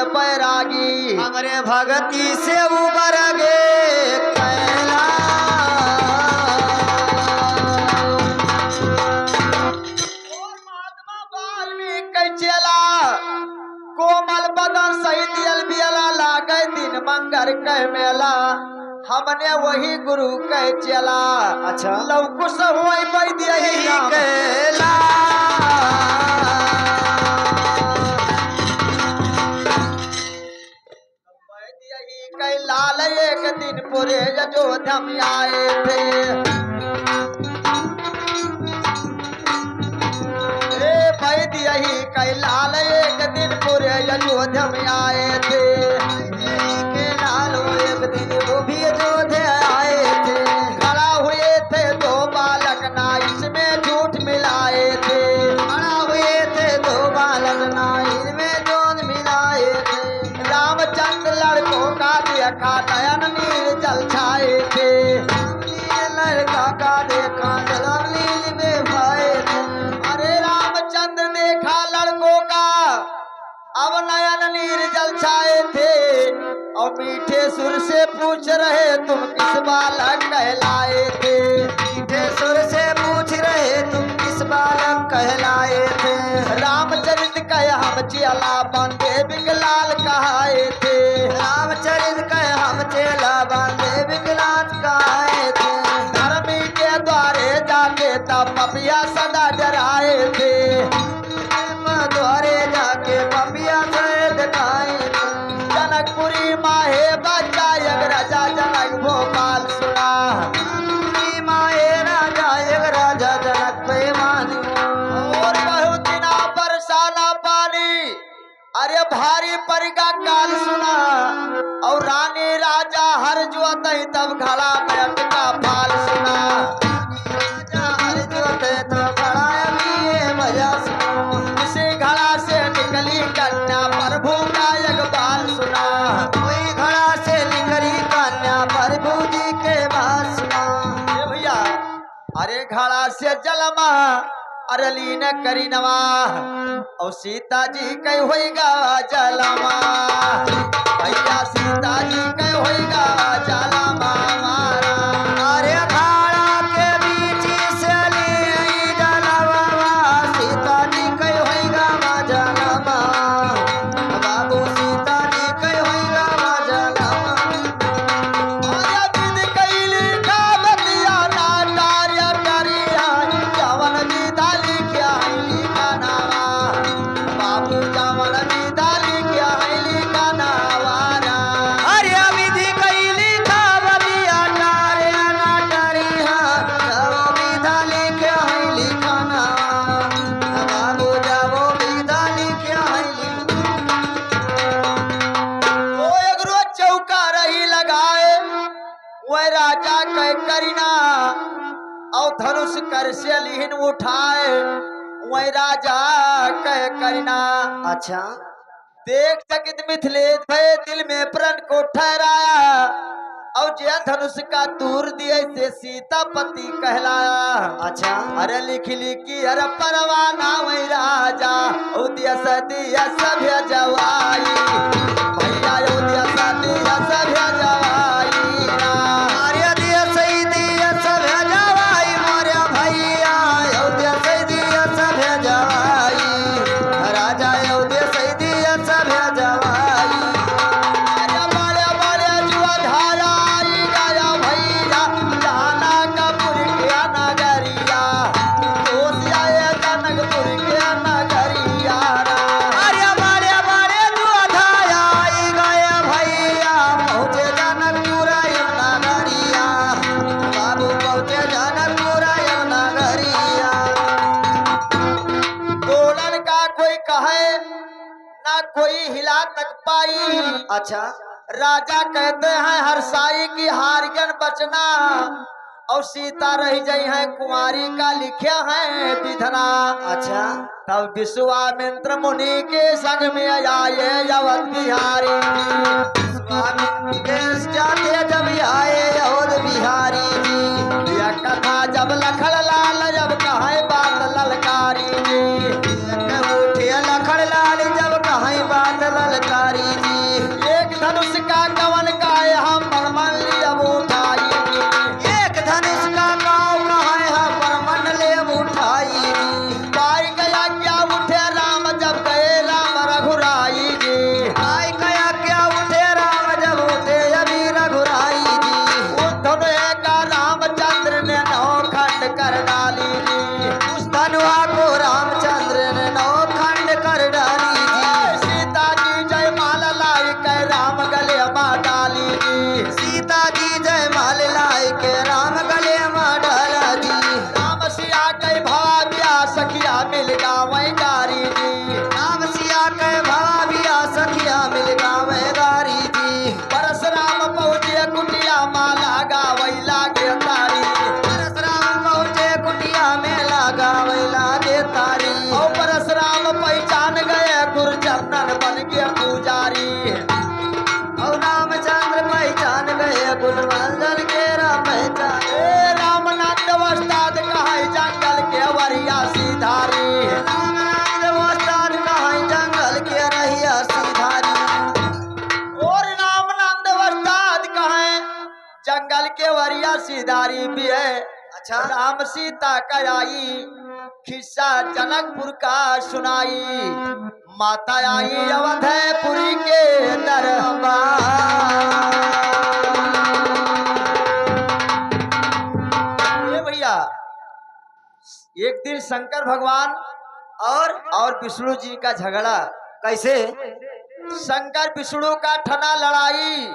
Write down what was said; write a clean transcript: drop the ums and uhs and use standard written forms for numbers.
बैरागी हमरे भगती से उबर गे कैला। महात्मा वाल्मीकि चेला कोमल बदन सही दियल बियला लागे दिन मंगर कह मेला हमने वही गुरु कह चला। अच्छा लौकुश हुई बैद्य यही कैला। कई लाल एक दिन पूरे अयोध्या में आए थे। वैद्य ही कई लाल एक दिन पूरे अयोध्या में आए थे। के लाल एक दिन वो भी अयोध्या आए थे। खड़ा हुए थे दो बालक ना इसमें झूठ मिलाए थे। खड़ा हुए थे दो बालक ना इनमें जोन मिलाए थे। रामचंद्र लड़कों का देखा नयन नीर जल छाए थे। लड़का का देखा जलम नील में भाए थे। अरे रामचंद्र देखा लड़कों का अब नयन नीर जल छाए थे। और मीठे सुर से पूछ रहे तुम किस बालक कहलाए थे। मीठे सुर से पूछ रहे तुम किस बालक कहलाए थे। रामचरित कह हम चेला बंदे विकलाल कहाए थे। रामचरित कह हम चेला बंदे विकलाल कहाए थे। धर्मी के द्वारे जाके तब पपिया सदा डराए थे। द्वारे जाके पपिया से दिखाए थे। जनकपुरी माहे बच्चा एक राजा जनक भोपाल सुना। माए राजा एक राजा जनक पे मान। और बहुत दिना बरसाना पानी अरे भारी परिका काल सुना। और रानी राजा हर जो तब घड़ा में अटका फाल सुना। राजा हर जोते तो खड़ा अभी मजा सुनो। इसी घड़ा से निकली कन्या प्रभु का एक बाल सुना। कोई घड़ा से निकली कन्या प्रभु जी के बात सुना। ए भैया अरे घड़ा से जलमा अरली न करी नवा। और सीता जी कह होइगा जलमा। भैया सीता जी कह होइगा जलमा मारा। अरे घड़ा के बीच से ली जलवा। सीता जी कह होइगा जलमा। बाबू सीता जी कह होइगा जलमा। आया विध कैली का बतिया ना कार्य करिया। जवन विधा लिखिया है लिखा नावा। बाबू जवन विधा लिखिया है लिखा नावारा। अरे विधि कैली का बतिया कार्य ना करिहा। जब विधा लिखे है लिखना। बाबू जब विधा लिखे है ओ एगरो चौका रही लगाए वह राजा कह करीना। और धनुष कर से लिहिन उठाए वह राजा कह करीना। अच्छा देख चकित मिथिलेश भय दिल में प्रण को ठहराया। और जे धनुष का दूर दिए से सीतापति कहलाया। अच्छा अरे लिख लिखी अरे परवाना वही राजा उदिया सदिया सभ्य जवाई। भैया उदिया सदिया सभ्य जवाई ना। अरे दिया सही दिया सब जवाई मोरे भैया। अयोध्या सही दिया सब जवाई। राजा अयोध्या सही दिया सब जवाई। अरे बड़े बड़े जुआ धारा आई गया भैया। जाना कपूर के नगरिया। दोष आए जनकपुर के नगरिया रा। अरे बड़े बड़े दुधाया आई गए भैया। पहुँचे जनकपुर नगरिया। बाबू पहुँचे जनकपुर नगरिया। तोड़न का कोई कहे ना कोई हिला तक पाई। अच्छा राजा कहते हैं हरसाई की हारियन बचना। और सीता रह गई है कुंवारी का लिखा है विधना। अच्छा तब विश्वामित्र मुनि के संग में आए अवध बिहारी। स्वामी केस जाते जब आए और बिहारी जी। यह कथा जब लखड़ लाल जब कहे बात ललकारी जी। उठे लखड़ लाल जब कहीं बात ललकारी जी। लाई के राम गले में डाला जी। राम सिया कई भवा बिया सखिया मिल गावई गारी जी। राम सिया के भवा बिया सखिया मिल गावे गारी जी। परशुराम पहुँचे कुटिया माला गावई लागे तारी। परशुराम पहुँचे कुटिया में लगा वैला दे तारी। और परशुराम पहचान गए गुरु चंदन बन के पुजारी। और रामचंद्र पहचान गए गुणवंदन के पहचान। ए रामनंद वस्ताद कहाई जंगल के वरिया सिधारी। रामनाथ वस्ताद कहाई जंगल के रहिया सिधारी। और रामनंद वस्ताद कहे जंगल के वरिया सिधारी भी है। अच्छा राम सीता कयाई खिस्सा जनकपुर का सुनाई। माता आई अवधपुरी के दरबार। ये भैया एक दिन शंकर भगवान और विष्णु जी का झगड़ा। कैसे? शंकर विष्णु का ठना लड़ाई